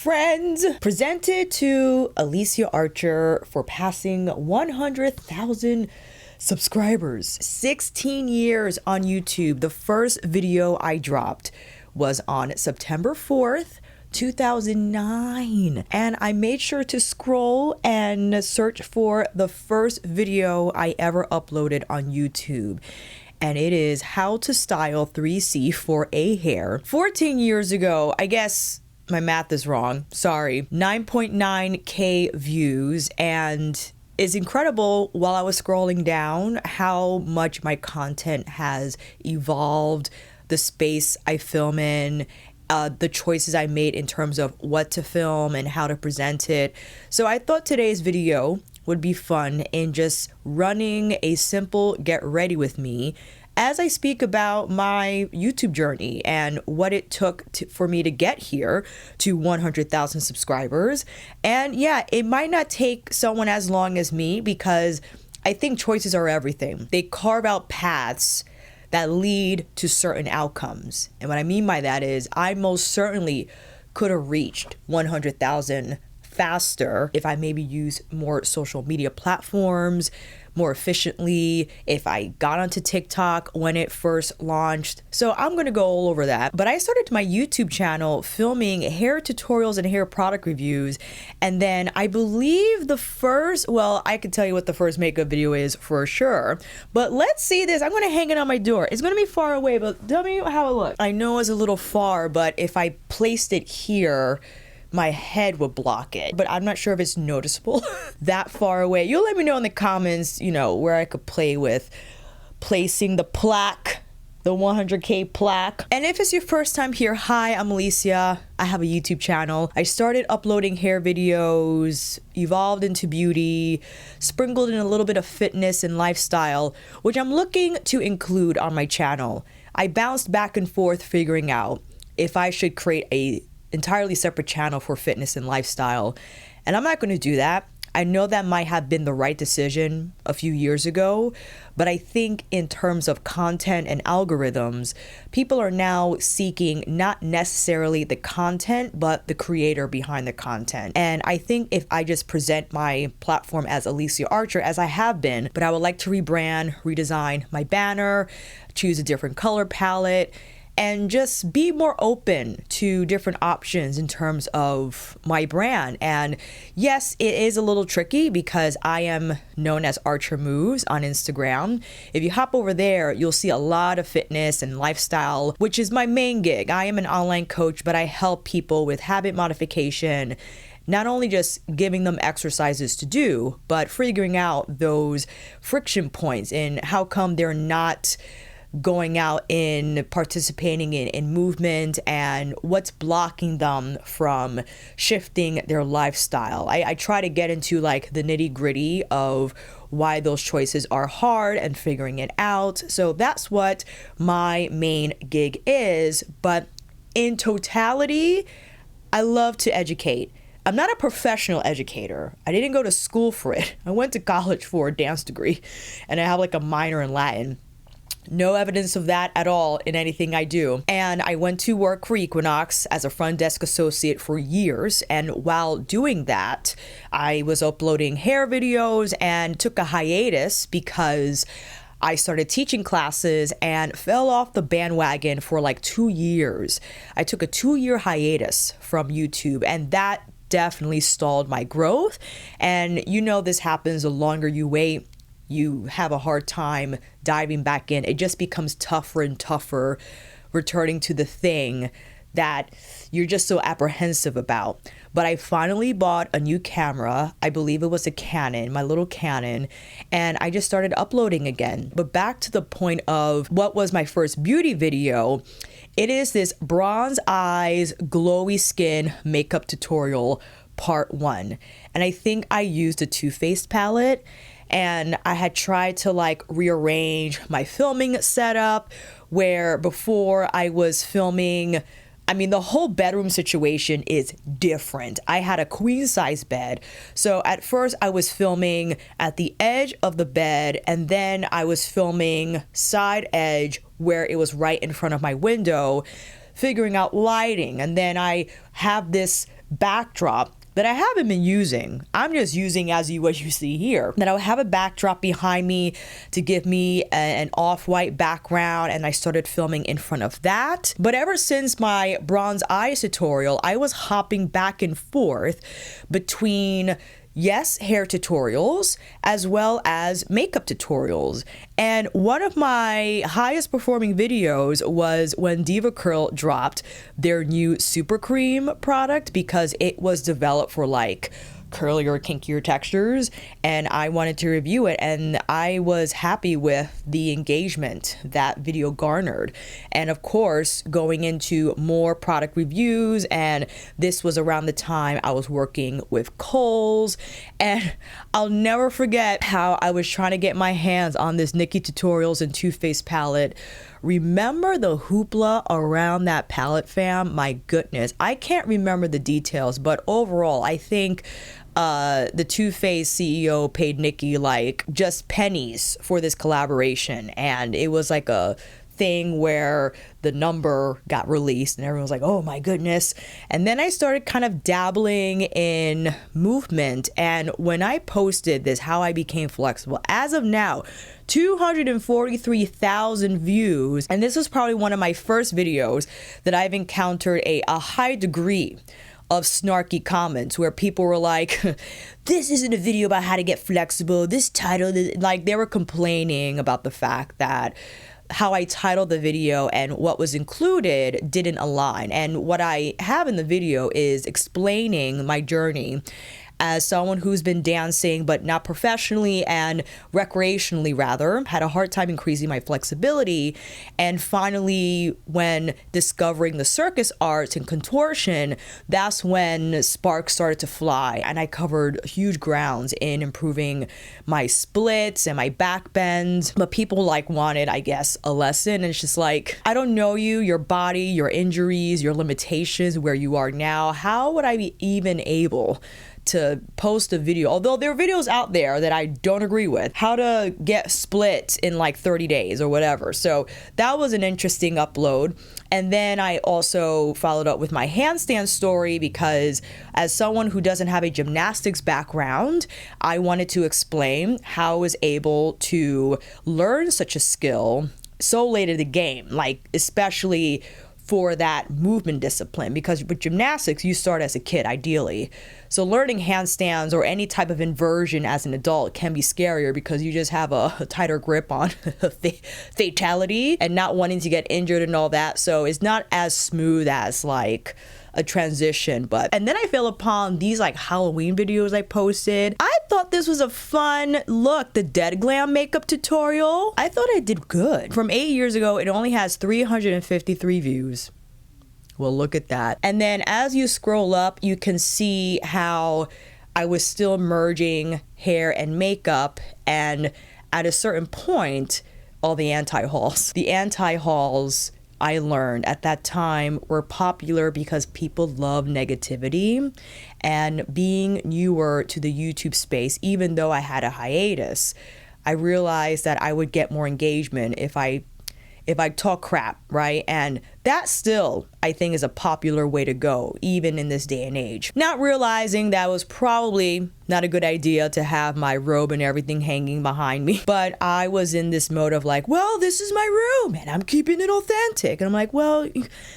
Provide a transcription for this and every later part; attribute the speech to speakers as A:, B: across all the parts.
A: Frenzzz presented to Alicia Archer for passing 100,000 subscribers. 16 years on YouTube. The first video I dropped was on September 4th, 2009, and I made sure to scroll and search for the first video I ever uploaded on YouTube, and it is how to style 3C for a hair. 14 years ago, I guess my math is wrong, sorry, 9.9K views, and it's incredible while I was scrolling down how much my content has evolved, the space I film in, the choices I made in terms of what to film and how to present it. So I thought today's video would be fun in just running a simple get ready with me as I speak about my YouTube journey and what it took for me to get here to 100,000 subscribers. And yeah, it might not take someone as long as me because I think choices are everything. They carve out paths that lead to certain outcomes. And what I mean by that is I most certainly could have reached 100,000 faster if I maybe used more social media platforms more efficiently, if I got onto TikTok when it first launched. So I'm gonna go all over that. But I started my YouTube channel filming hair tutorials and hair product reviews. And then I believe the first, well, I can tell you what the first makeup video is for sure. But let's see this. I'm gonna hang it on my door. It's gonna be far away, but tell me how it looks. I know it's a little far, but if I placed it here, my head would block it, but I'm not sure if it's noticeable that far away. You'll let me know in the comments, you know, where I could play with placing the plaque, the 100K plaque. And if it's your first time here, hi, I'm Alicia. I have a YouTube channel. I started uploading hair videos, evolved into beauty, sprinkled in a little bit of fitness and lifestyle, which I'm looking to include on my channel. I bounced back and forth figuring out if I should create a entirely separate channel for fitness and lifestyle, and I'm not going to do that. I know that might have been the right decision a few years ago, but I think in terms of content and algorithms, people are now seeking not necessarily the content, but the creator behind the content. And I think if I just present my platform as Alicia Archer, as I have been, but I would like to rebrand, redesign my banner, choose a different color palette, and just be more open to different options in terms of my brand. And yes, it is a little tricky because I am known as Archer Moves on Instagram. If you hop over there, you'll see a lot of fitness and lifestyle, which is my main gig. I am an online coach, but I help people with habit modification, not only just giving them exercises to do, but figuring out those friction points and how come they're not going out in participating in movement and what's blocking them from shifting their lifestyle. I try to get into like the nitty gritty of why those choices are hard and figuring it out. So that's what my main gig is. But in totality, I love to educate. I'm not a professional educator. I didn't go to school for it. I went to college for a dance degree and I have like a minor in Latin. No evidence of that at all in anything I do. And I went to work for Equinox as a front desk associate for years. And while doing that, I was uploading hair videos and took a hiatus because I started teaching classes and fell off the bandwagon for like 2 years. I took a 2-year hiatus from YouTube, and that definitely stalled my growth. And you know, this happens the longer you wait. You have a hard time diving back in. It just becomes tougher and tougher returning to the thing that you're just so apprehensive about. But I finally bought a new camera. I believe it was a Canon, my little Canon, and I just started uploading again. But back to the point of what was my first beauty video, it is this bronze eyes, glowy skin makeup tutorial part 1. And I think I used a Too Faced palette. And I had tried to like rearrange my filming setup where before I was filming, I mean, the whole bedroom situation is different. I had a queen size bed. So at first I was filming at the edge of the bed, and then I was filming side edge where it was right in front of my window, figuring out lighting. And then I have this backdrop that I haven't been using. I'm just using what you see here. That I would have a backdrop behind me to give me an off-white background, and I started filming in front of that. But ever since my bronze eyes tutorial, I was hopping back and forth between hair tutorials as well as makeup tutorials. And one of my highest performing videos was when Diva Curl dropped their new Super Cream product, because it was developed for like curlier, kinkier textures, and I wanted to review it, and I was happy with the engagement that video garnered. And of course, going into more product reviews, and this was around the time I was working with Kohl's, and I'll never forget how I was trying to get my hands on this Nikkie Tutorials and Too Faced palette. Remember the hoopla around that palette, fam? My goodness. I can't remember the details, but overall, I think the Too Faced CEO paid Nikkie like just pennies for this collaboration. And it was like a thing where the number got released and everyone was like, oh my goodness. And then I started kind of dabbling in movement, and when I posted this, how I became flexible, as of now, 243,000 views, and this was probably one of my first videos that I've encountered a high degree of snarky comments where people were like, this isn't a video about how to get flexible, this title, like they were complaining about the fact that how I titled the video and what was included didn't align. And what I have in the video is explaining my journey as someone who's been dancing, but not professionally and recreationally rather, had a hard time increasing my flexibility. And finally, when discovering the circus arts and contortion, that's when sparks started to fly. And I covered huge grounds in improving my splits and my back bends. But people like wanted, I guess, a lesson. And it's just like, I don't know you, your body, your injuries, your limitations, where you are now. How would I be even able to post a video, although there are videos out there that I don't agree with, how to get split in like 30 days or whatever. So that was an interesting upload. And then I also followed up with my handstand story, because as someone who doesn't have a gymnastics background, I wanted to explain how I was able to learn such a skill so late in the game, like especially for that movement discipline, because with gymnastics, you start as a kid, ideally. So learning handstands or any type of inversion as an adult can be scarier, because you just have a tighter grip on fatality and not wanting to get injured and all that. So it's not as smooth as like a transition. And then I fell upon these like Halloween videos I posted. I thought this was a fun look, the dead glam makeup tutorial. I thought I did good. From 8 years ago, it only has 353 views. Well, look at that. And then as you scroll up, you can see how I was still merging hair and makeup, and at a certain point, all the anti-hauls. The anti-hauls, I learned at that time, were popular because people love negativity. And being newer to the YouTube space, even though I had a hiatus, I realized that I would get more engagement if I talk crap, right? And that still, I think, is a popular way to go, even in this day and age. Not realizing that was probably not a good idea to have my robe and everything hanging behind me. But I was in this mode of like, well, this is my room and I'm keeping it authentic. And I'm like, well,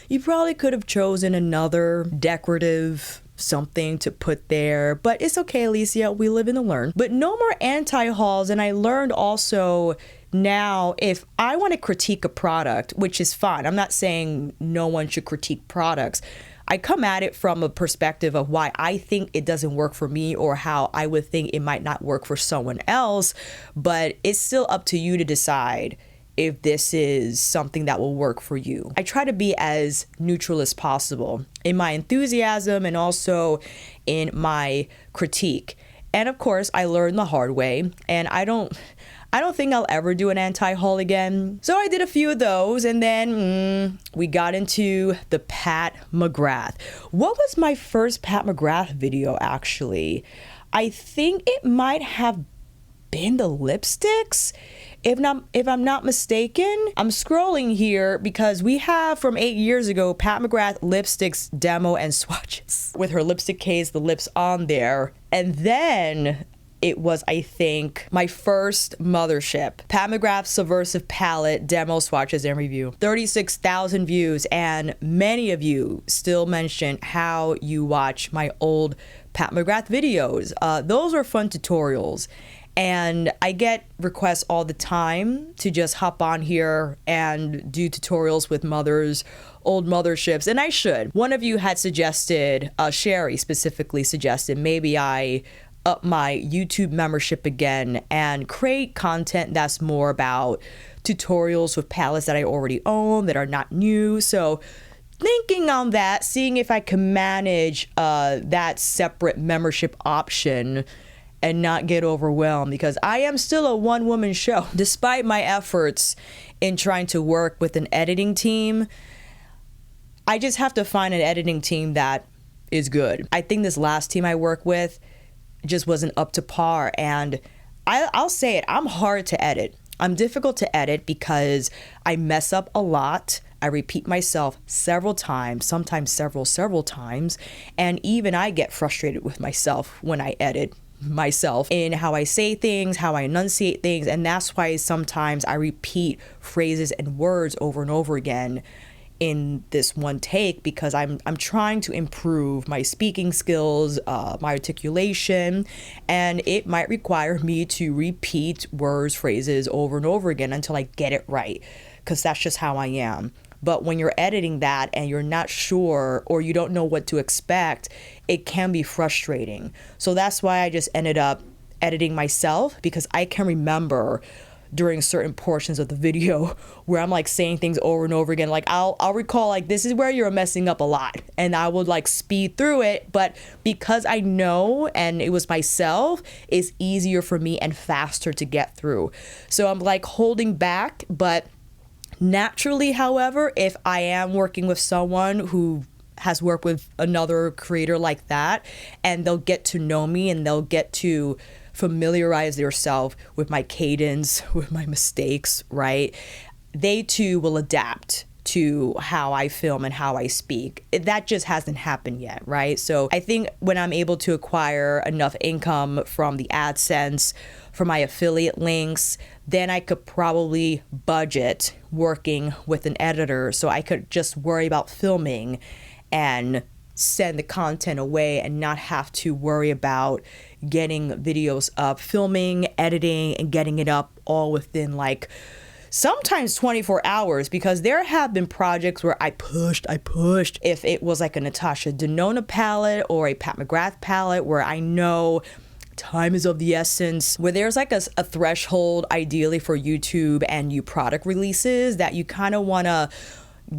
A: you probably could have chosen another decorative something to put there, but it's okay, Alicia, we live and learn. But no more anti-hauls. And I learned also now, if I want to critique a product, which is fine, I'm not saying no one should critique products. I come at it from a perspective of why I think it doesn't work for me, or how I would think it might not work for someone else. But it's still up to you to decide if this is something that will work for you. I try to be as neutral as possible in my enthusiasm and also in my critique. And of course, I learned the hard way, and I don't think I'll ever do an anti-haul again. So I did a few of those, and then we got into the Pat McGrath. What was my first Pat McGrath video, actually? I think it might have been the lipsticks. if I'm not mistaken. I'm scrolling here because we have from 8 years ago Pat McGrath lipsticks demo and swatches with her lipstick case, the lips on there. And then it was, I think, my first mothership, Pat McGrath's Subversive Palette demo swatches and review. 36,000 views, and many of you still mention how you watch my old Pat McGrath videos. Those are fun tutorials, and I get requests all the time to just hop on here and do tutorials with mothers, old motherships, and I should. One of you had suggested, Sherry specifically suggested, maybe I up my YouTube membership again and create content that's more about tutorials with palettes that I already own that are not new. So thinking on that, seeing if I can manage that separate membership option and not get overwhelmed, because I am still a one-woman show. Despite my efforts in trying to work with an editing team, I just have to find an editing team that is good. I think this last team I work with just wasn't up to par, and I'll say it, I'm hard to edit. I'm difficult to edit because I mess up a lot. I repeat myself several times, sometimes several times, and even I get frustrated with myself when I edit myself in how I say things, how I enunciate things, and that's why sometimes I repeat phrases and words over and over again in this one take, because I'm trying to improve my speaking skills, my articulation, and it might require me to repeat words, phrases over and over again until I get it right, because that's just how I am. But when you're editing that and you're not sure or you don't know what to expect, it can be frustrating. So that's why I just ended up editing myself, because I can remember during certain portions of the video where I'm like saying things over and over again. Like I'll recall like, this is where you're messing up a lot, and I would like speed through it, but because I know and it was myself, it's easier for me and faster to get through. So I'm like holding back, but naturally, however, if I am working with someone who has worked with another creator like that, and they'll get to know me and they'll get to familiarize themselves with my cadence, with my mistakes, right? They too will adapt to how I film and how I speak. That just hasn't happened yet, right? So I think when I'm able to acquire enough income from the AdSense, from my affiliate links, then I could probably budget working with an editor, so I could just worry about filming and send the content away and not have to worry about getting videos up, filming, editing, and getting it up all within like sometimes 24 hours, because there have been projects where I pushed. If it was like a Natasha Denona palette or a Pat McGrath palette where I know time is of the essence, where there's like a threshold ideally for YouTube and new product releases that you kind of want to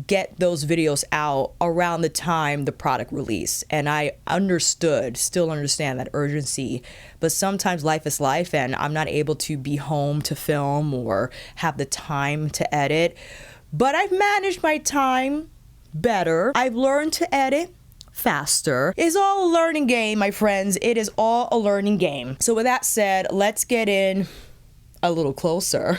A: get those videos out around the time the product release. And I still understand that urgency, but sometimes life is life and I'm not able to be home to film or have the time to edit. But I've managed my time better. I've learned to edit faster. It's all a learning game, my friends. It is all a learning game. So with that said, let's get in a little closer.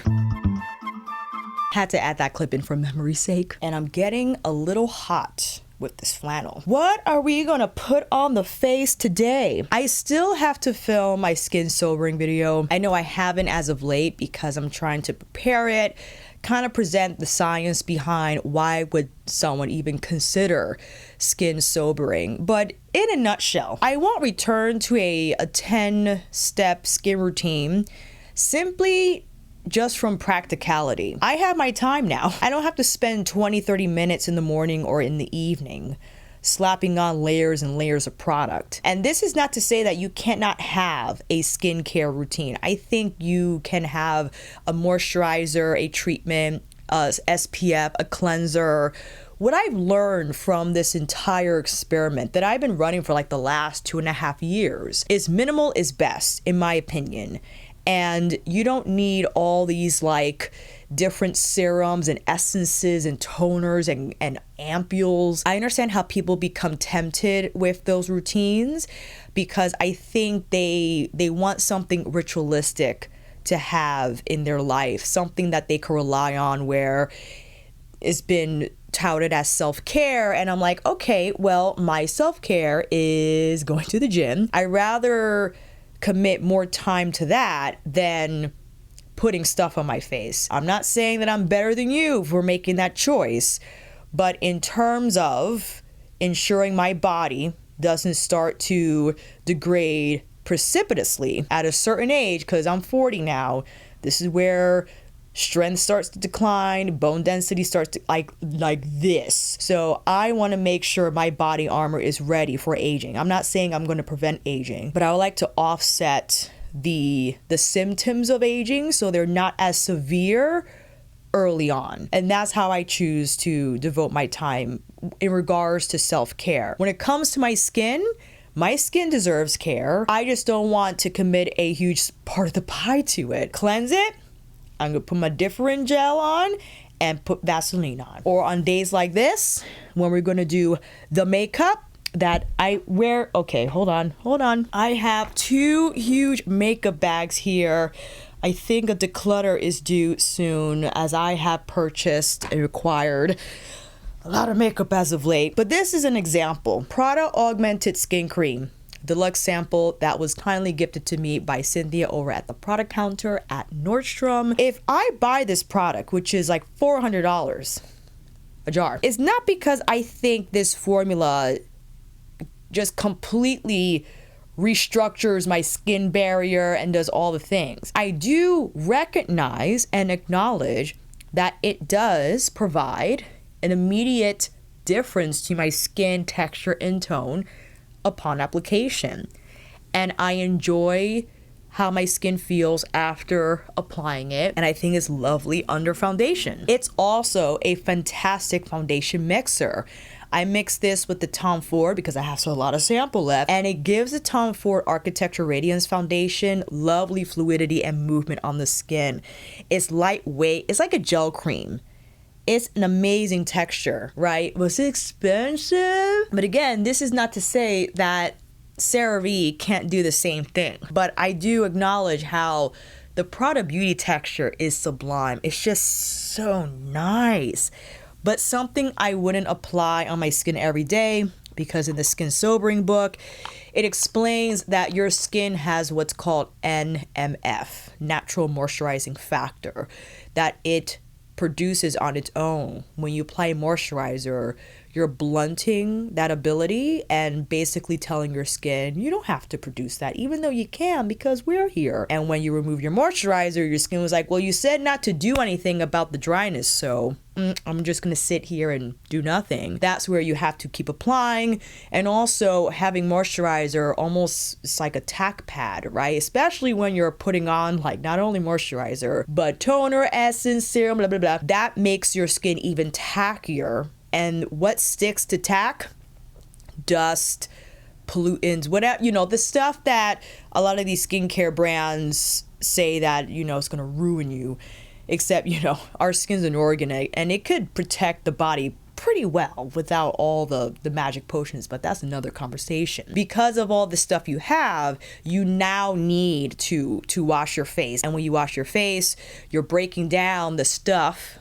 A: Had to add that clip in for memory's sake. And I'm getting a little hot with this flannel. What are we gonna put on the face today? I still have to film my skin sobering video. I know I haven't as of late because I'm trying to prepare it, kind of present the science behind why would someone even consider skin sobering. But in a nutshell, I won't return to a 10-step skin routine simply just from practicality. I have my time now. I don't have to spend 20-30 minutes in the morning or in the evening slapping on layers and layers of product. And this is not to say that you cannot have a skincare routine. I think you can have a moisturizer, a treatment, SPF, a cleanser. What I've learned from this entire experiment that I've been running for like the last 2.5 years is minimal is best, in my opinion. And you don't need all these like different serums and essences and toners and ampules. I understand how people become tempted with those routines because I think they want something ritualistic to have in their life, something that they can rely on, where it's been touted as self-care. And I'm like, okay, well, my self-care is going to the gym. I rather commit more time to that than putting stuff on my face. I'm not saying that I'm better than you for making that choice, but in terms of ensuring my body doesn't start to degrade precipitously at a certain age, because I'm 40 now, this is where strength starts to decline, bone density starts to like this. So I want to make sure my body armor is ready for aging. I'm not saying I'm going to prevent aging, but I would like to offset the symptoms of aging so they're not as severe early on. And that's how I choose to devote my time in regards to self-care. When it comes to my skin deserves care. I just don't want to commit a huge part of the pie to it. Cleanse it. I'm going to put my different gel on and put Vaseline on. Or on days like this, when we're going to do the makeup that I wear. Okay, hold on. I have 2 huge makeup bags here. I think a declutter is due soon, as I have purchased and required a lot of makeup as of late. But this is an example. Prada Augmented Skin Cream. Deluxe sample that was kindly gifted to me by Cynthia over at the product counter at Nordstrom. If I buy this product, which is like $400 a jar, it's not because I think this formula just completely restructures my skin barrier and does all the things. I do recognize and acknowledge that it does provide an immediate difference to my skin texture and tone upon application. And I enjoy how my skin feels after applying it, and I think it's lovely under foundation. It's also a fantastic foundation mixer. I mix this with the Tom Ford because I have a lot of sample left, and it gives the Tom Ford Architecture Radiance Foundation lovely fluidity and movement on the skin. It's lightweight. It's like a gel cream. It's an amazing texture, right? Was it expensive? But again, this is not to say that CeraVe can't do the same thing. But I do acknowledge how the Prada Beauty texture is sublime. It's just so nice. But something I wouldn't apply on my skin every day, because in the Skin Sobering book, it explains that your skin has what's called NMF, natural moisturizing factor, that it produces on its own. When you apply moisturizer, you're blunting that ability and basically telling your skin, you don't have to produce that, even though you can, because we're here. And when you remove your moisturizer, your skin was like, well, you said not to do anything about the dryness, so I'm just gonna sit here and do nothing. That's where you have to keep applying. And also having moisturizer, almost it's like a tack pad, right? Especially when you're putting on like not only moisturizer, but toner, essence, serum, blah, blah, blah. That makes your skin even tackier. And what sticks to tack? Dust, pollutants, whatever, the stuff that a lot of these skincare brands say that, it's going to ruin you. Except, our skin's an organ, and it could protect the body pretty well without all the magic potions, but that's another conversation. Because of all the stuff you have, you now need to wash your face. And when you wash your face, you're breaking down the stuff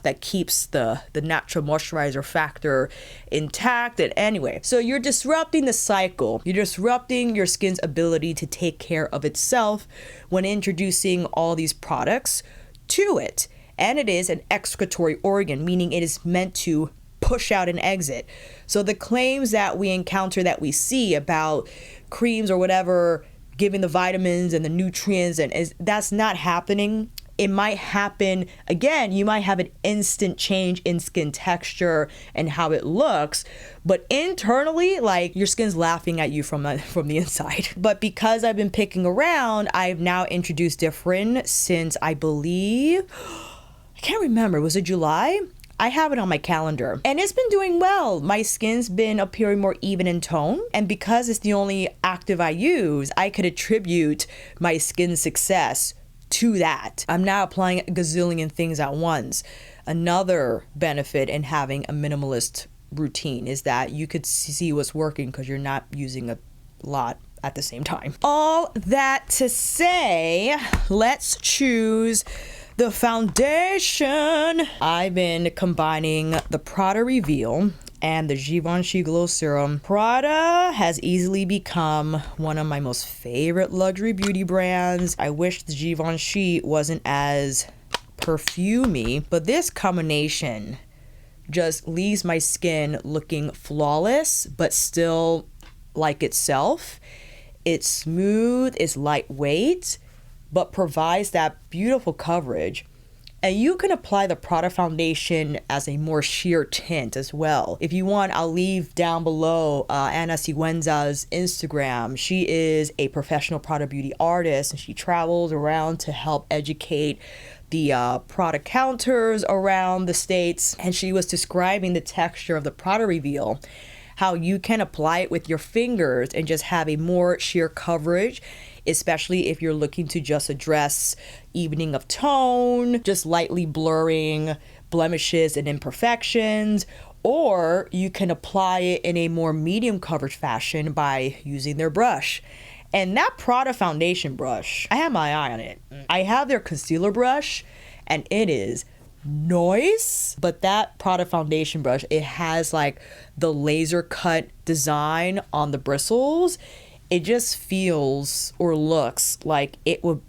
A: that keeps the natural moisturizer factor intact. And anyway, so you're disrupting the cycle. You're disrupting your skin's ability to take care of itself when introducing all these products to it. And it is an excretory organ, meaning it is meant to push out and exit. So the claims that we encounter, that we see about creams or whatever giving the vitamins and the nutrients, that's not happening. It might happen, again, you might have an instant change in skin texture and how it looks, but internally, like, your skin's laughing at you from the inside. But because I've been picking around, I've now introduced different since, I believe, I can't remember, was it July? I have it on my calendar, and it's been doing well. My skin's been appearing more even in tone, and because it's the only active I use, I could attribute my skin success to that. I'm now applying a gazillion things at once. Another benefit in having a minimalist routine is that you could see what's working because you're not using a lot at the same time. All that to say, let's choose the foundation. I've been combining the Prada Reveal and the Givenchy Glow Serum. Prada has easily become one of my most favorite luxury beauty brands. I wish the Givenchy wasn't as perfumey, but this combination just leaves my skin looking flawless, but still like itself. It's smooth, it's lightweight, but provides that beautiful coverage. And you can apply the Prada foundation as a more sheer tint as well. If you want, I'll leave down below Ana Sigüenza's Instagram. She is a professional Prada beauty artist, and she travels around to help educate the Prada counters around the States. And she was describing the texture of the Prada Reveal, how you can apply it with your fingers and just have a more sheer coverage, especially if you're looking to just address evening of tone, just lightly blurring blemishes and imperfections, or you can apply it in a more medium coverage fashion by using their brush. And that Prada foundation brush, I have my eye on it. I have their concealer brush, and it is nice, but that Prada foundation brush, it has like the laser cut design on the bristles. It just feels or looks like it would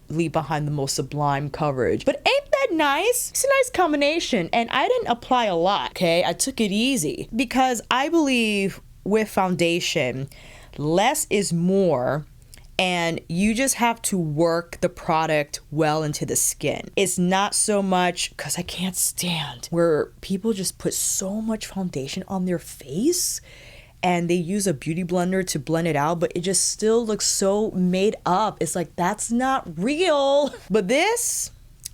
A: leave behind the most sublime coverage. But ain't that nice? It's a nice combination, and I didn't apply a lot, okay? I took it easy because I believe with foundation, less is more, and you just have to work the product well into the skin. It's not so much, because I can't stand where people just put so much foundation on their face and they use a beauty blender to blend it out, but it just still looks so made up. It's like, that's not real. But this,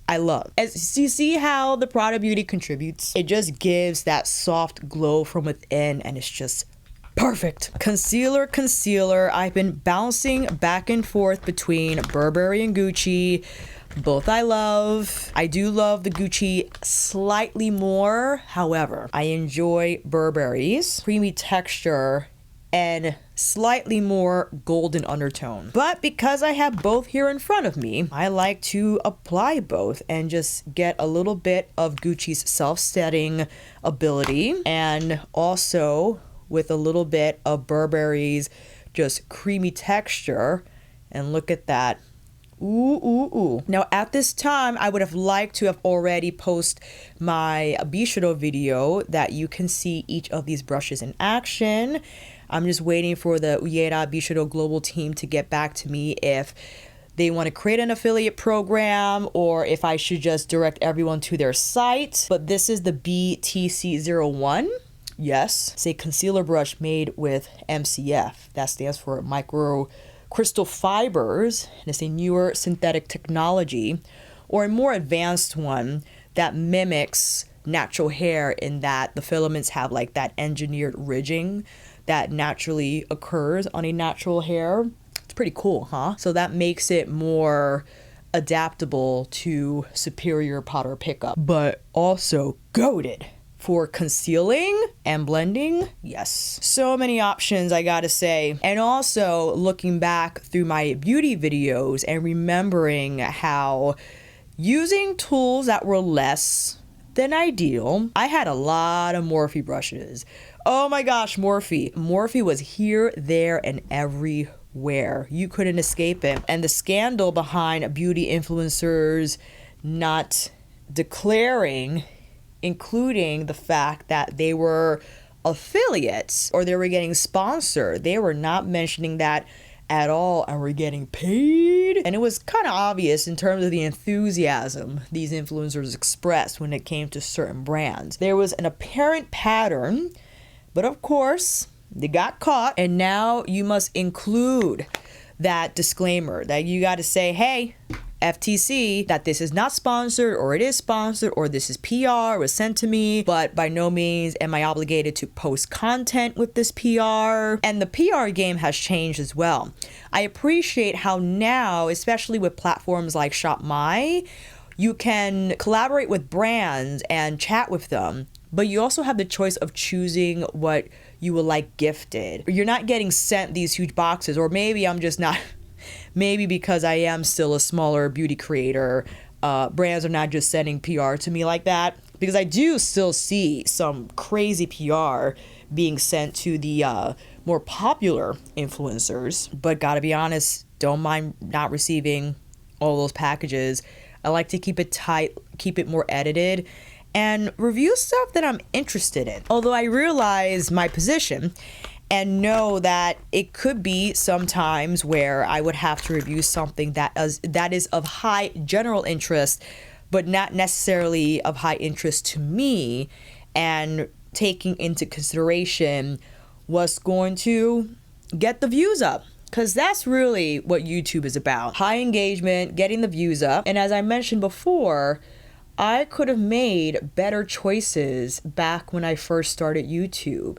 A: I love. As you see how the Prada Beauty contributes, it just gives that soft glow from within, and it's just perfect. Concealer. I've been bouncing back and forth between Burberry and Gucci. Both I love. I do love the Gucci slightly more. However, I enjoy Burberry's creamy texture and slightly more golden undertone. But because I have both here in front of me, I like to apply both and just get a little bit of Gucci's self-setting ability, and also with a little bit of Burberry's just creamy texture. And look at that. Ooh. Now at this time, I would have liked to have already posted my Bishodo video that you can see each of these brushes in action. I'm just waiting for the Uyeda Bishodo global team to get back to me if they want to create an affiliate program or if I should just direct everyone to their site. But this is the BTC01. Yes, it's a concealer brush made with MCF. That stands for micro crystal fibers, and it's a newer synthetic technology, or a more advanced one that mimics natural hair in that the filaments have like that engineered ridging that naturally occurs on a natural hair. It's pretty cool, huh? So that makes it more adaptable to superior powder pickup, but also goated for concealing and blending. Yes, so many options, I gotta say. And also looking back through my beauty videos and remembering how using tools that were less than ideal, I had a lot of Morphe brushes. Oh my gosh, Morphe. Morphe was here, there, and everywhere. You couldn't escape it. And the scandal behind beauty influencers not declaring, including the fact that they were affiliates or they were getting sponsored. They were not mentioning that at all and were getting paid. And it was kind of obvious in terms of the enthusiasm these influencers expressed when it came to certain brands. There was an apparent pattern, but of course, they got caught. And now you must include that disclaimer that you got to say, hey, FTC, that this is not sponsored, or it is sponsored, or this is PR, was sent to me, but by no means am I obligated to post content with this PR. And the PR game has changed as well. I appreciate how now, especially with platforms like Shop My, you can collaborate with brands and chat with them, but you also have the choice of choosing what you will like gifted. You're not getting sent these huge boxes, or maybe I'm just not, maybe because I am still a smaller beauty creator, brands are not just sending PR to me like that, because I do still see some crazy PR being sent to the more popular influencers. But gotta be honest, don't mind not receiving all those packages. I like to keep it tight, keep it more edited, and review stuff that I'm interested in. Although I realize my position and know that it could be sometimes where I would have to review something that is of high general interest, but not necessarily of high interest to me, and taking into consideration what's going to get the views up. Because that's really what YouTube is about. High engagement, getting the views up. And as I mentioned before, I could have made better choices back when I first started YouTube.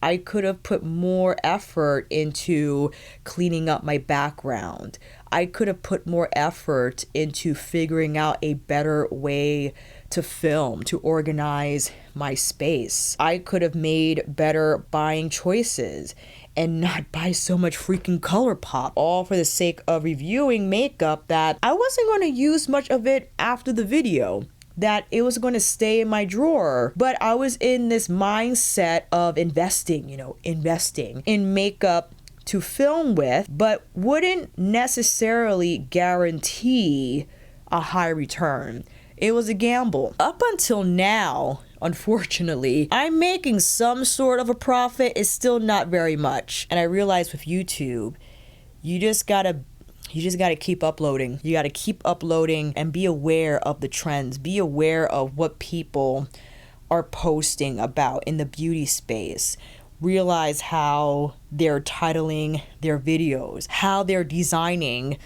A: I could have put more effort into cleaning up my background. I could have put more effort into figuring out a better way to film, to organize my space. I could have made better buying choices and not buy so much freaking ColourPop, all for the sake of reviewing makeup that I wasn't going to use much of it after the video, that it was going to stay in my drawer. But I was in this mindset of investing in makeup to film with, but wouldn't necessarily guarantee a high return. It was a gamble. Up until now, unfortunately, I'm making some sort of a profit. It's still not very much. And I realize with YouTube, you just gotta keep uploading. You gotta keep uploading and be aware of the trends. Be aware of what people are posting about in the beauty space. Realize how they're titling their videos, how they're designing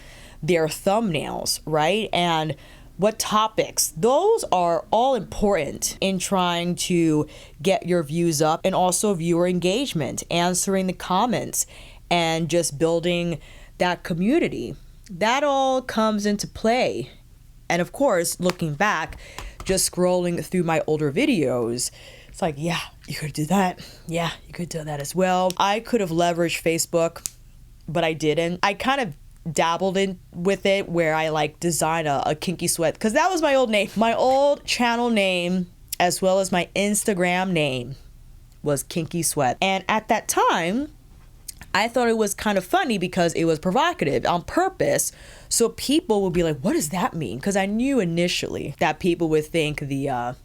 A: their thumbnails, right? And what topics. Those are all important in trying to get your views up, and also viewer engagement, answering the comments, and just building that community. That all comes into play. And of course, looking back, just scrolling through my older videos, it's like, yeah, you could do that. Yeah, you could do that as well. I could have leveraged Facebook, but I didn't. I kind of dabbled in with it, where I like design a Kinkysweat, because that was my old name. My old channel name, as well as my Instagram name, was Kinkysweat. And at that time, I thought it was kind of funny because it was provocative on purpose. So people would be like, what does that mean? Because I knew initially that people would think the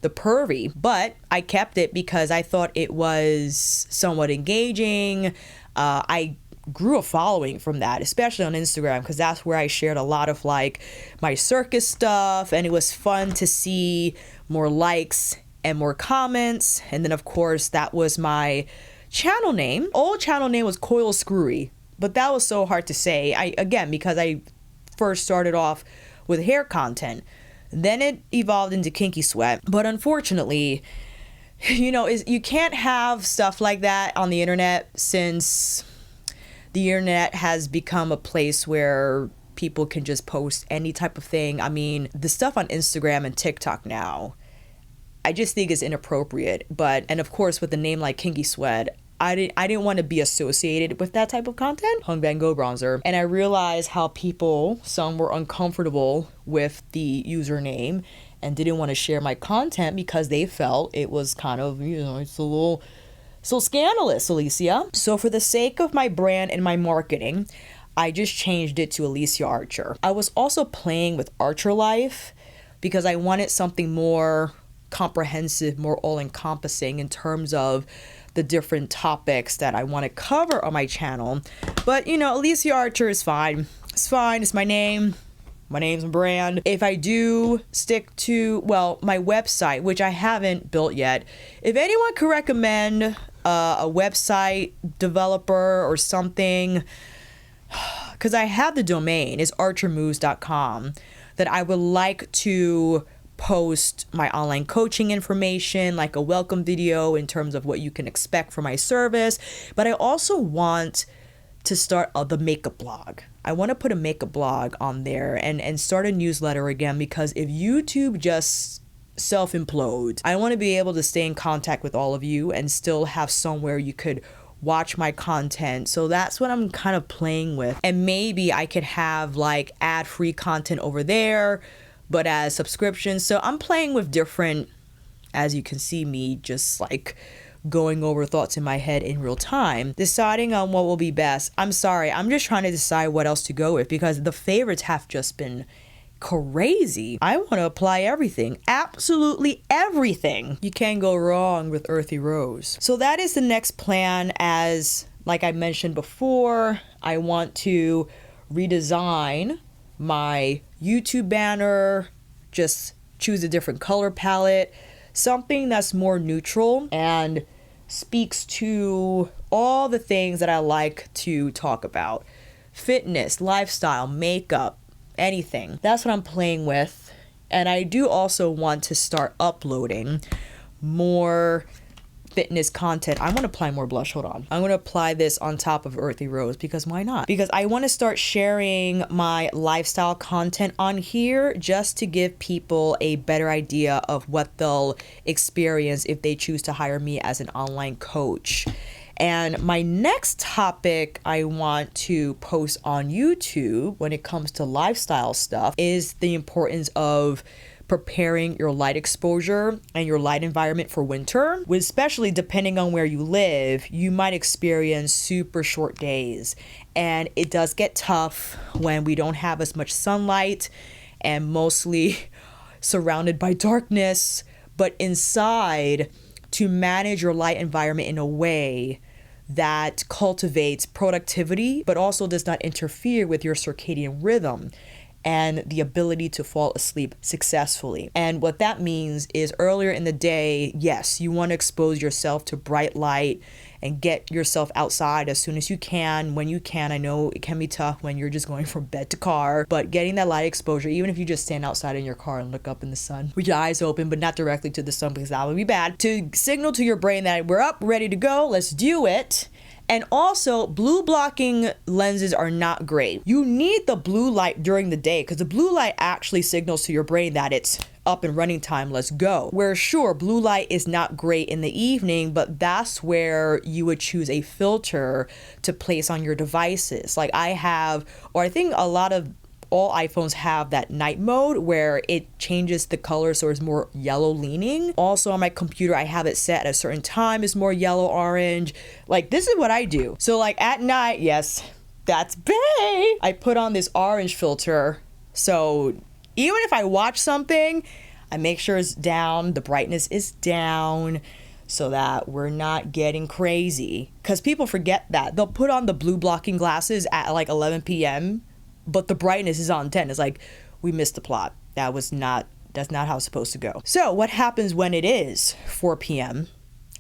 A: pervy, but I kept it because I thought it was somewhat engaging. I grew a following from that, especially on Instagram, because that's where I shared a lot of like my circus stuff, and it was fun to see more likes and more comments. And then of course that was my channel name. Old channel name was Coil Screwy, but that was so hard to say. Because I first started off with hair content, then it evolved into Kinkysweat. But unfortunately, you can't have stuff like that on the internet, since the internet has become a place where people can just post any type of thing. I mean, the stuff on Instagram and TikTok now, I just think is inappropriate. And of course, with a name like Kinkysweat, I didn't want to be associated with that type of content. Hung Van Gogh bronzer. And I realized how some were uncomfortable with the username and didn't want to share my content because they felt it was kind of, it's a little so scandalous, Alicia. So for the sake of my brand and my marketing, I just changed it to Alicia Archer. I was also playing with Archer Life because I wanted something more comprehensive, more all-encompassing in terms of the different topics that I want to cover on my channel. But Alicia Archer is fine. It's fine. It's my name. My name's my brand. If I do stick to, my website, which I haven't built yet, if anyone could recommend a website developer or something, because I have the domain, is archermoves.com, that I would like to post my online coaching information, like a welcome video in terms of what you can expect from my service. But I also want to start the makeup blog. I want to put a makeup blog on there and start a newsletter again, because if YouTube just self-implode. I want to be able to stay in contact with all of you and still have somewhere you could watch my content. So that's what I'm kind of playing with. And maybe I could have like ad-free content over there, but as subscriptions. So I'm playing with different, as you can see me just like going over thoughts in my head in real time, deciding on what will be best. I'm sorry, I'm just trying to decide what else to go with because the favorites have just been crazy. I want to apply everything, absolutely everything. You can't go wrong with Earthy Rose. So that is the next plan. As like I mentioned before, I want to redesign my YouTube banner, just choose a different color palette, something that's more neutral and speaks to all the things that I like to talk about. Fitness, lifestyle, makeup, anything. That's what I'm playing with. And I do also want to start uploading more fitness content. I want to apply more blush. Hold on. I'm going to apply this on top of Earthy Rose because why not? Because I want to start sharing my lifestyle content on here just to give people a better idea of what they'll experience if they choose to hire me as an online coach. And my next topic I want to post on YouTube when it comes to lifestyle stuff is the importance of preparing your light exposure and your light environment for winter. Especially depending on where you live, you might experience super short days. And it does get tough when we don't have as much sunlight and mostly surrounded by darkness. But inside, to manage your light environment in a way that cultivates productivity, but also does not interfere with your circadian rhythm and the ability to fall asleep successfully. And what that means is earlier in the day, yes, you want to expose yourself to bright light and get yourself outside as soon as you can, when you can. I know it can be tough when you're just going from bed to car, but getting that light exposure, even if you just stand outside in your car and look up in the sun with your eyes open, but not directly to the sun because that would be bad, to signal to your brain that we're up, ready to go, let's do it. And also, blue blocking lenses are not great. You need the blue light during the day because the blue light actually signals to your brain that it's up and running time, let's go. Where sure, blue light is not great in the evening, but that's where you would choose a filter to place on your devices. Like I have, or I think a lot of all iPhones have that night mode where it changes the color so it's more yellow leaning. Also on my computer, I have it set at a certain time, it's more yellow orange. Like this is what I do. So like at night, yes, that's bae. I put on this orange filter. So even if I watch something, I make sure it's down, the brightness is down so that we're not getting crazy. Because people forget that. They'll put on the blue blocking glasses at like 11 p.m., but the brightness is on 10. It's like, we missed the plot. That's not how it's supposed to go. So what happens when it is 4 p.m.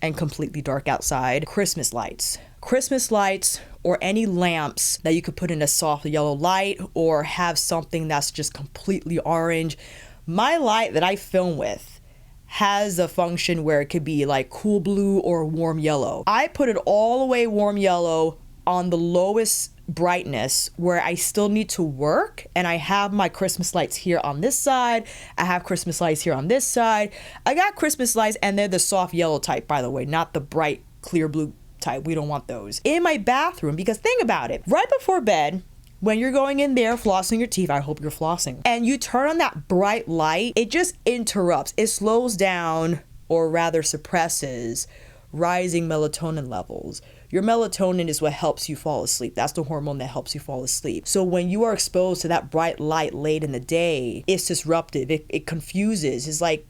A: and completely dark outside? Christmas lights. Christmas lights or any lamps that you could put in a soft yellow light or have something that's just completely orange. My light that I film with has a function where it could be like cool blue or warm yellow. I put it all the way warm yellow on the lowest brightness where I still need to work, and I have my Christmas lights here on this side. I have Christmas lights here on this side. I got Christmas lights, and they're the soft yellow type, by the way, not the bright clear blue type. We don't want those in my bathroom, because think about it, right before bed, when you're going in there flossing your teeth, I hope you're flossing, and you turn on that bright light, it just interrupts. It slows down, or rather suppresses, rising melatonin levels. Your melatonin is what helps you fall asleep. That's the hormone that helps you fall asleep. So when you are exposed to that bright light late in the day, it's disruptive. It confuses. It's like,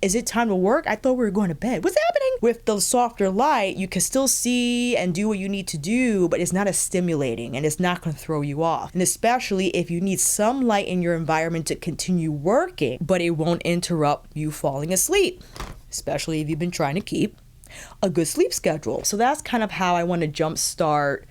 A: is it time to work? I thought we were going to bed. What's happening? With the softer light, you can still see and do what you need to do, but it's not as stimulating and it's not going to throw you off. And especially if you need some light in your environment to continue working, but it won't interrupt you falling asleep, especially if you've been trying to keep a good sleep schedule. So that's kind of how I want to jumpstart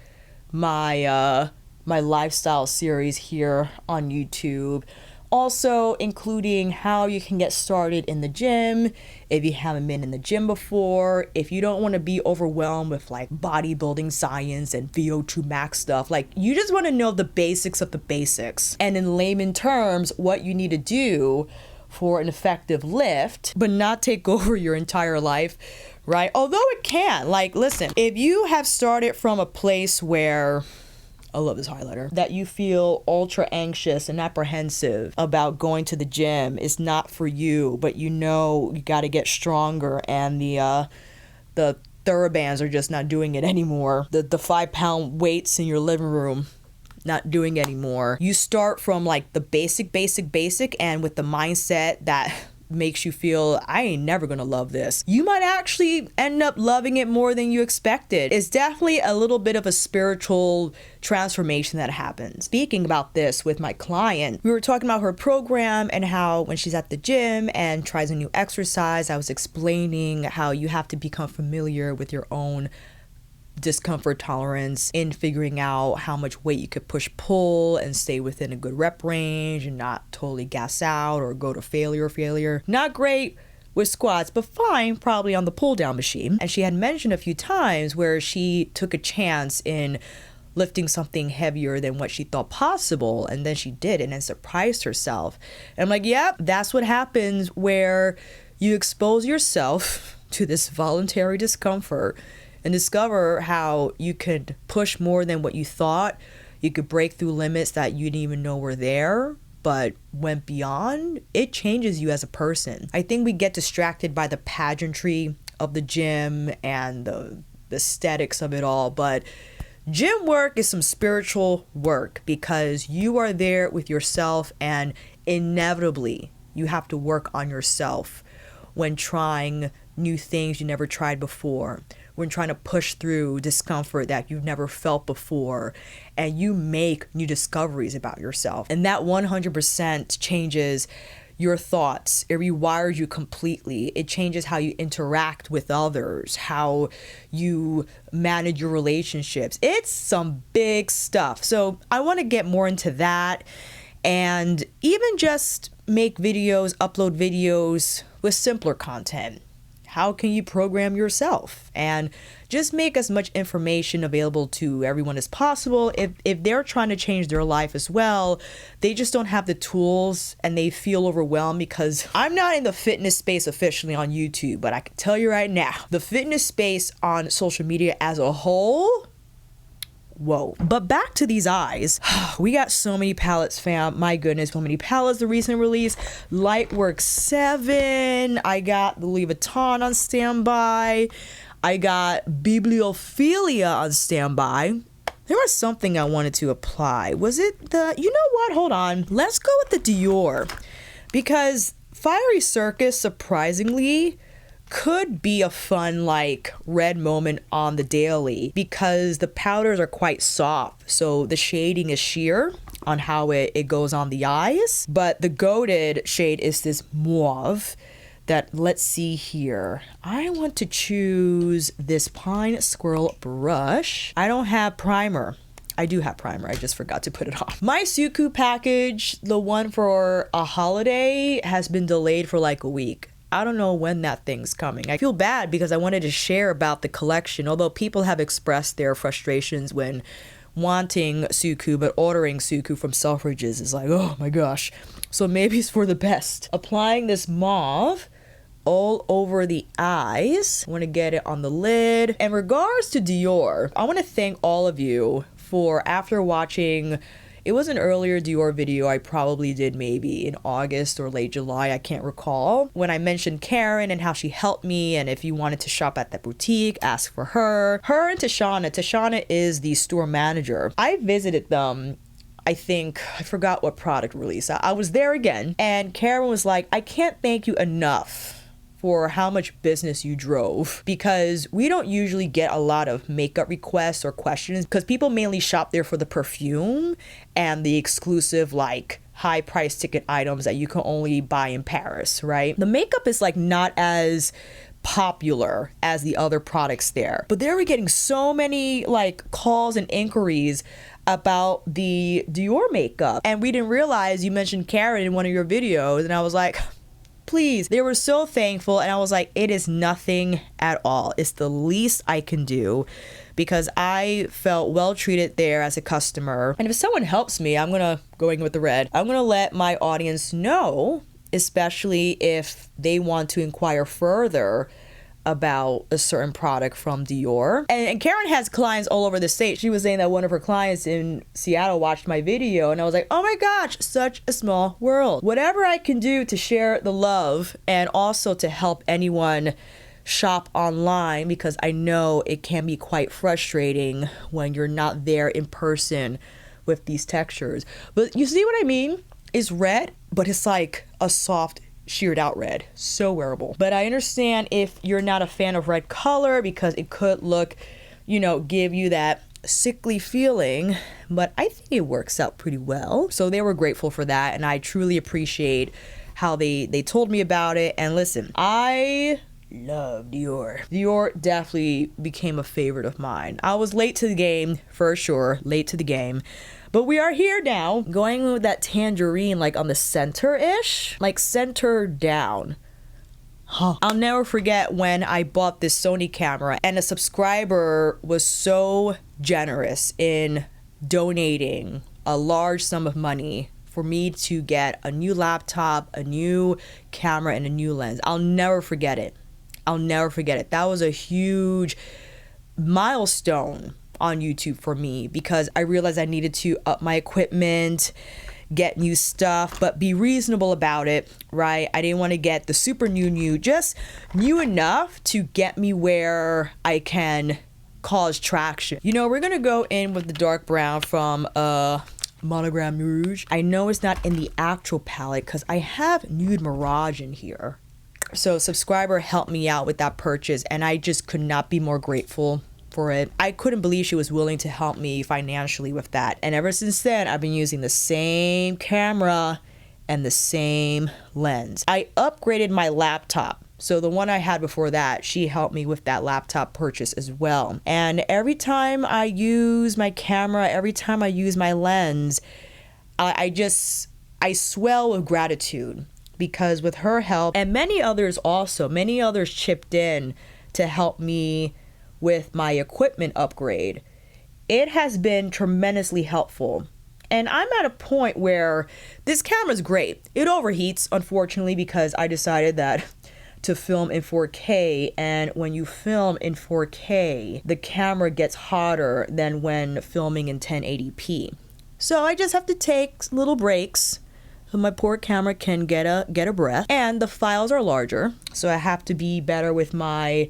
A: my my lifestyle series here on YouTube. Also including how you can get started in the gym if you haven't been in the gym before, if you don't want to be overwhelmed with like bodybuilding science and VO2 max stuff, like you just want to know the basics of the basics, and in layman terms what you need to do for an effective lift, but not take over your entire life, right? Although it can. Like, listen, if you have started from a place where, I love this highlighter, that you feel ultra anxious and apprehensive about going to the gym, is not for you, but you know you got to get stronger, and the TheraBands are just not doing it anymore. The 5-pound weights in your living room, not doing it anymore. You start from like the basic, and with the mindset that makes you feel, I ain't never gonna love this, you might actually end up loving it more than you expected. It's definitely a little bit of a spiritual transformation that happens. Speaking about this with my client, we were talking about her program and how when she's at the gym and tries a new exercise, I was explaining how you have to become familiar with your own discomfort tolerance in figuring out how much weight you could pull and stay within a good rep range and not totally gas out or go to failure. Not great with squats, but fine probably on the pull down machine. And she had mentioned a few times where she took a chance in lifting something heavier than what she thought possible, and then she did and then surprised herself. And I'm like, yep, that's what happens where you expose yourself to this voluntary discomfort and discover how you could push more than what you thought. You could break through limits that you didn't even know were there, but went beyond. It changes you as a person. I think we get distracted by the pageantry of the gym and the aesthetics of it all, but gym work is some spiritual work because you are there with yourself, and inevitably you have to work on yourself when trying new things you never tried before, when trying to push through discomfort that you've never felt before, and you make new discoveries about yourself. And that 100% changes your thoughts. It rewires you completely. It changes how you interact with others, how you manage your relationships. It's some big stuff. So I want to get more into that, and even just make videos, upload videos with simpler content. How can you program yourself? And just make as much information available to everyone as possible. If they're trying to change their life as well, they just don't have the tools and they feel overwhelmed, because I'm not in the fitness space officially on YouTube, but I can tell you right now, the fitness space on social media as a whole, whoa. But back to these eyes. We got so many palettes, fam. My goodness, so many palettes. The recent release, Lightwork 7. I got the Louis Vuitton on standby. I got Bibliophilia on standby. There was something I wanted to apply. Was it the, you know what? Hold on. Let's go with the Dior. Because Fiery Circus, surprisingly, could be a fun like red moment on the daily, because the powders are quite soft, so the shading is sheer on how it goes on the eyes. But the goated shade is this mauve that, let's see here, I want to choose this Pine Squirrel brush. I don't have primer. I do have primer, I just forgot to put it on. My Suku package, the one for a holiday, has been delayed for like a week. I don't know when that thing's coming. I feel bad because I wanted to share about the collection, although people have expressed their frustrations when wanting Suku, but ordering Suku from Selfridges is like, oh my gosh. So maybe it's for the best. Applying this mauve all over the eyes. I want to get it on the lid. In regards to Dior, I want to thank all of you for, after watching, it was an earlier Dior video I probably did maybe in August or late July, I can't recall, when I mentioned Karen and how she helped me, and if you wanted to shop at that boutique, ask for her. Her and Tashana. Tashana is the store manager. I visited them, I think, I forgot what product release. I was there again, and Karen was like, I can't thank you enough for how much business you drove, because we don't usually get a lot of makeup requests or questions, because people mainly shop there for the perfume and the exclusive like high price ticket items that you can only buy in Paris, right? The makeup is like not as popular as the other products there, but they were getting so many like calls and inquiries about the Dior makeup, and we didn't realize you mentioned Karen in one of your videos, and I was like, please. They were so thankful, and I was like, it is nothing at all. It's the least I can do, because I felt well treated there as a customer. And if someone helps me, I'm gonna, going with the red, I'm gonna let my audience know especially if they want to inquire further about a certain product from Dior. And Karen has clients all over the state. She was saying that one of her clients in Seattle watched my video, and I was like, oh my gosh, such a small world. Whatever I can do to share the love and also to help anyone shop online, because I know it can be quite frustrating when you're not there in person with these textures. But you see what I mean? It's red, but it's like a soft sheared out red. So wearable. But I understand if you're not a fan of red color because it could look, you know, give you that sickly feeling, but I think it works out pretty well. So they were grateful for that, and I truly appreciate how they told me about it. And listen, I love Dior. Dior definitely became a favorite of mine. I was late to the game, for sure, late to the game. But we are here now, going with that tangerine like on the center-ish, like center down. Huh. I'll never forget when I bought this Sony camera and a subscriber was so generous in donating a large sum of money for me to get a new laptop, a new camera, and a new lens. I'll never forget it. I'll never forget it. That was a huge milestone on YouTube for me because I realized I needed to up my equipment, get new stuff, but be reasonable about it, right? I didn't want to get the super new, just new enough to get me where I can cause traction. You know, we're gonna go in with the dark brown from Monogram Rouge. I know it's not in the actual palette because I have Nude Mirage in here. So subscriber helped me out with that purchase, and I just could not be more grateful for it. I couldn't believe she was willing to help me financially with that. And ever since then, I've been using the same camera and the same lens. I upgraded my laptop. So the one I had before that, she helped me with that laptop purchase as well. And every time I use my camera, every time I use my lens, I swell with gratitude because with her help, and many others also, many others chipped in to help me with my equipment upgrade. It has been tremendously helpful. And I'm at a point where this camera's great. It overheats, unfortunately, because I decided that to film in 4K, and when you film in 4K, the camera gets hotter than when filming in 1080p. So I just have to take little breaks so my poor camera can get a breath. And the files are larger, so I have to be better with my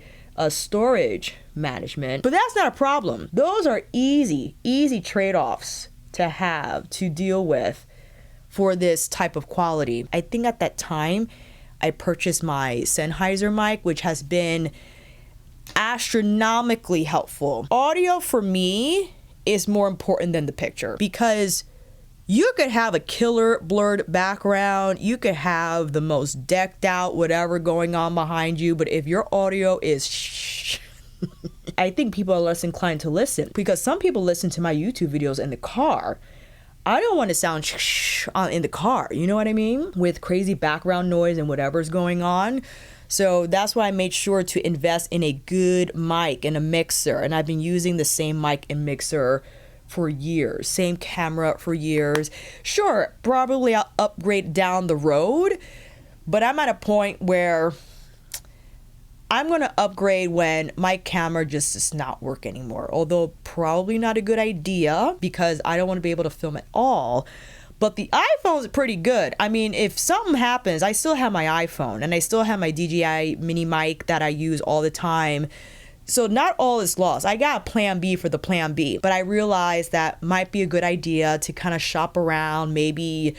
A: storage management. But that's not a problem. Those are easy trade-offs to have to deal with for this type of quality. I think at that time I purchased my Sennheiser mic, which has been astronomically helpful. Audio for me is more important than the picture because you could have a killer blurred background, you could have the most decked out whatever going on behind you, but if your audio is I think people are less inclined to listen because some people listen to my YouTube videos in the car. I don't want to sound in the car, you know what I mean? With crazy background noise and whatever's going on. So that's why I made sure to invest in a good mic and a mixer, and I've been using the same mic and mixer for years, same camera for years. Sure, probably I'll upgrade down the road, but I'm at a point where I'm gonna upgrade when my camera just does not work anymore. Although probably not a good idea because I don't want to be able to film at all. But the iPhone's pretty good. I mean, if something happens, I still have my iPhone and I still have my DJI mini mic that I use all the time. So not all is lost. I got a plan B for the plan B, but I realized that might be a good idea to kind of shop around, maybe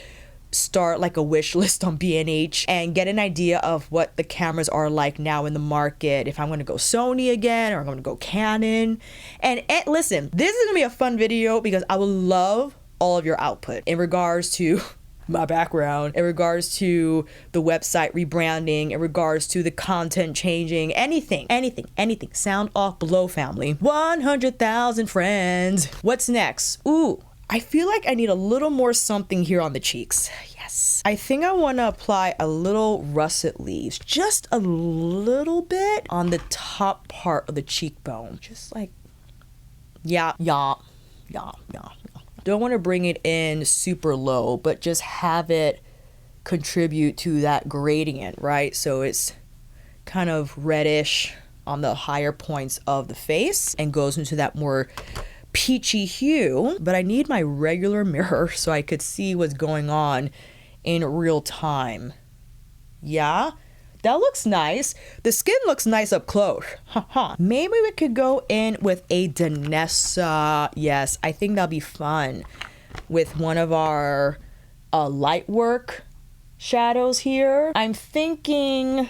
A: start like a wish list on B&H and get an idea of what the cameras are like now in the market. If I'm going to go Sony again or I'm going to go Canon. And listen, this is going to be a fun video because I would love all of your output in regards to my background, in regards to the website rebranding, in regards to the content changing, anything. Sound off below, family. 100,000 friends. What's next? Ooh, I feel like I need a little more something here on the cheeks. Yes. I think I want to apply a little russet leaves, just a little bit on the top part of the cheekbone. Just like, yeah. Don't want to bring it in super low, but just have it contribute to that gradient, right? So it's kind of reddish on the higher points of the face and goes into that more peachy hue. But I need my regular mirror so I could see what's going on in real time. Yeah, that looks nice. The skin looks nice up close. Maybe we could go in with a Danessa. Yes, I think that'll be fun with one of our light work shadows here. I'm thinking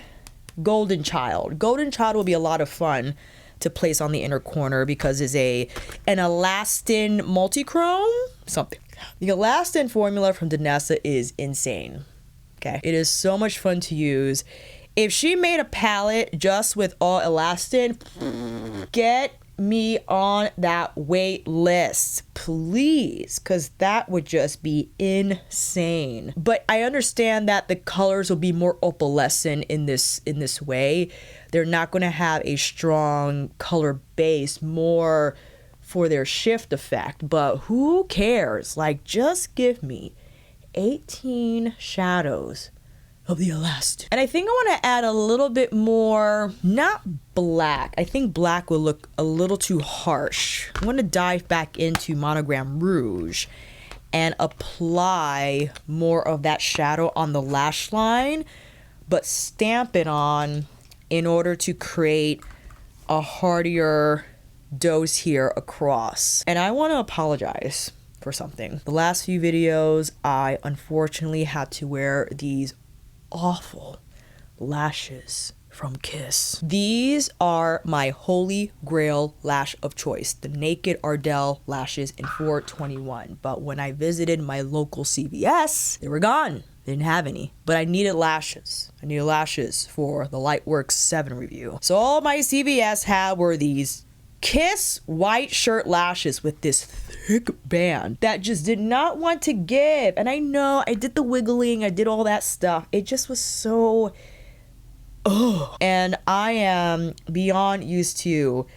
A: Golden Child. Golden Child will be a lot of fun to place on the inner corner because it's an elastin multichrome something. The elastin formula from Danessa is insane. Okay, it is so much fun to use. If she made a palette just with all elastin, get me on that wait list, please, because that would just be insane. But I understand that the colors will be more opalescent in this way. They're not going to have a strong color base, more for their shift effect, but who cares? Like, just give me 18 shadows of the elastin. And I think I want to add a little bit more, not black. I think black will look a little too harsh. I want to dive back into Monogram Rouge and apply more of that shadow on the lash line, but stamp it on in order to create a heartier dose here across. And I want to apologize for something. The last few videos, I unfortunately had to wear these awful lashes from Kiss. These are my holy grail lash of choice, the Naked Ardell lashes in 421. But when I visited my local CVS, they were gone. They didn't have any, but I needed lashes. I needed lashes for the Lightworks 7 review. So all my CVS had were these Kiss white shirt lashes with this thick band that just did not want to give. And I know I did the wiggling, I did all that stuff. It just was so, and I am beyond used to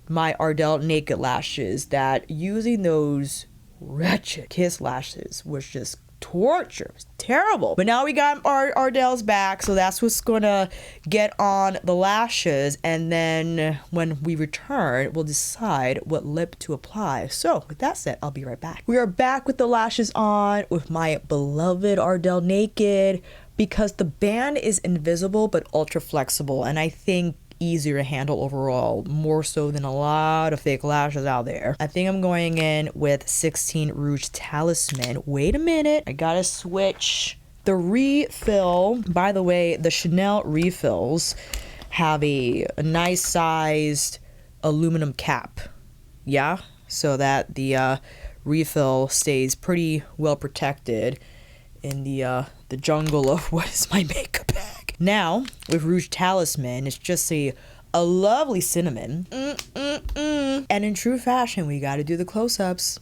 A: my Ardell Naked lashes that using those wretched Kiss lashes was just torture. It was terrible. But now we got our Ardell's back, so that's what's gonna get on the lashes, and then when we return we'll decide what lip to apply. So with that said, I'll be right back. We are back with the lashes on with my beloved Ardell Naked, because the band is invisible but ultra flexible, and I think easier to handle overall, more so than a lot of fake lashes out there. I think I'm going in with 16 Rouge Talisman. Wait a minute, I gotta switch the refill. By the way, the Chanel refills have a nice sized aluminum cap, yeah, so that the refill stays pretty well protected in the jungle of what is my makeup bag. Now, with Rouge Talisman, it's just a lovely cinnamon. And in true fashion, we gotta do the close-ups.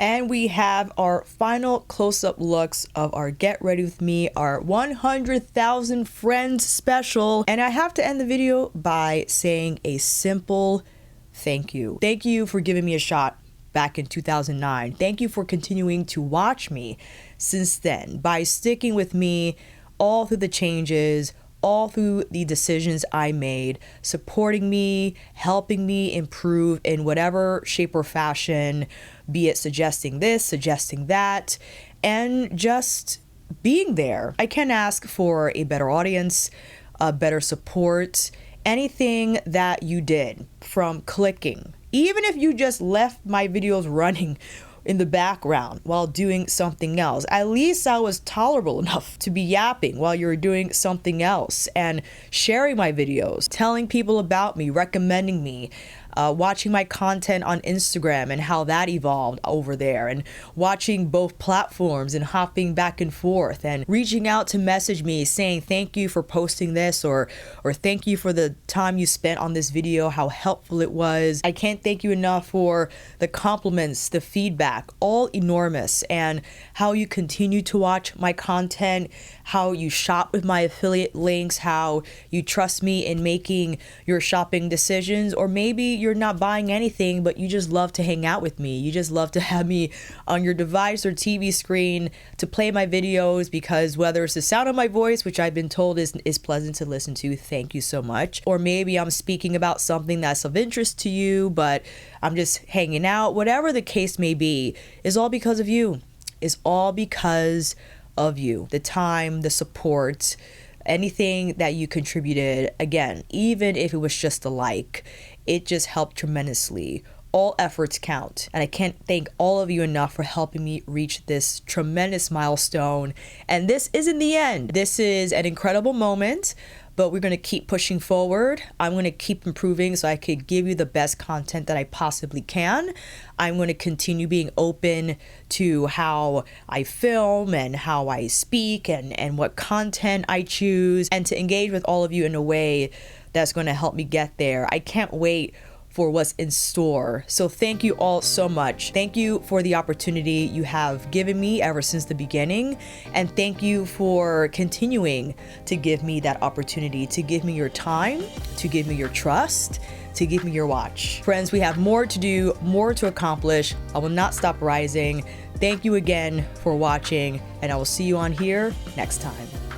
A: And we have our final close-up looks of our Get Ready With Me, our 100,000 Friends special. And I have to end the video by saying a simple thank you. Thank you for giving me a shot back in 2009. Thank you for continuing to watch me since then, by sticking with me all through the changes, all through the decisions I made, supporting me, helping me improve in whatever shape or fashion, be it suggesting this, suggesting that, and just being there. I can't ask for a better audience, a better support, anything that you did, from clicking, even if you just left my videos running in the background while doing something else. At least I was tolerable enough to be yapping while you're doing something else, and sharing my videos, telling people about me, recommending me, watching my content on Instagram and how that evolved over there, and watching both platforms and hopping back and forth and reaching out to message me saying thank you for posting this, or thank you for the time you spent on this video, how helpful it was. I can't thank you enough for the compliments, the feedback, all enormous, and how you continue to watch my content, how you shop with my affiliate links, how you trust me in making your shopping decisions, or maybe you're not buying anything, but you just love to hang out with me. You just love to have me on your device or TV screen to play my videos, because whether it's the sound of my voice, which I've been told is pleasant to listen to, thank you so much, or maybe I'm speaking about something that's of interest to you, but I'm just hanging out, whatever the case may be, is all because of you. Is all because of you. The time, the support, anything that you contributed, again, even if it was just a like, it just helped tremendously. All efforts count, and I can't thank all of you enough for helping me reach this tremendous milestone. And this isn't the end. This is an incredible moment, but we're going to keep pushing forward. I'm going to keep improving so I could give you the best content that I possibly can. I'm going to continue being open to how I film and how I speak and what content I choose, and to engage with all of you in a way that's going to help me get there. I can't wait for what's in store. So thank you all so much. Thank you for the opportunity you have given me ever since the beginning. And thank you for continuing to give me that opportunity, to give me your time, to give me your trust, to give me your watch. Friends, we have more to do, more to accomplish. I will not stop rising. Thank you again for watching, and I will see you on here next time.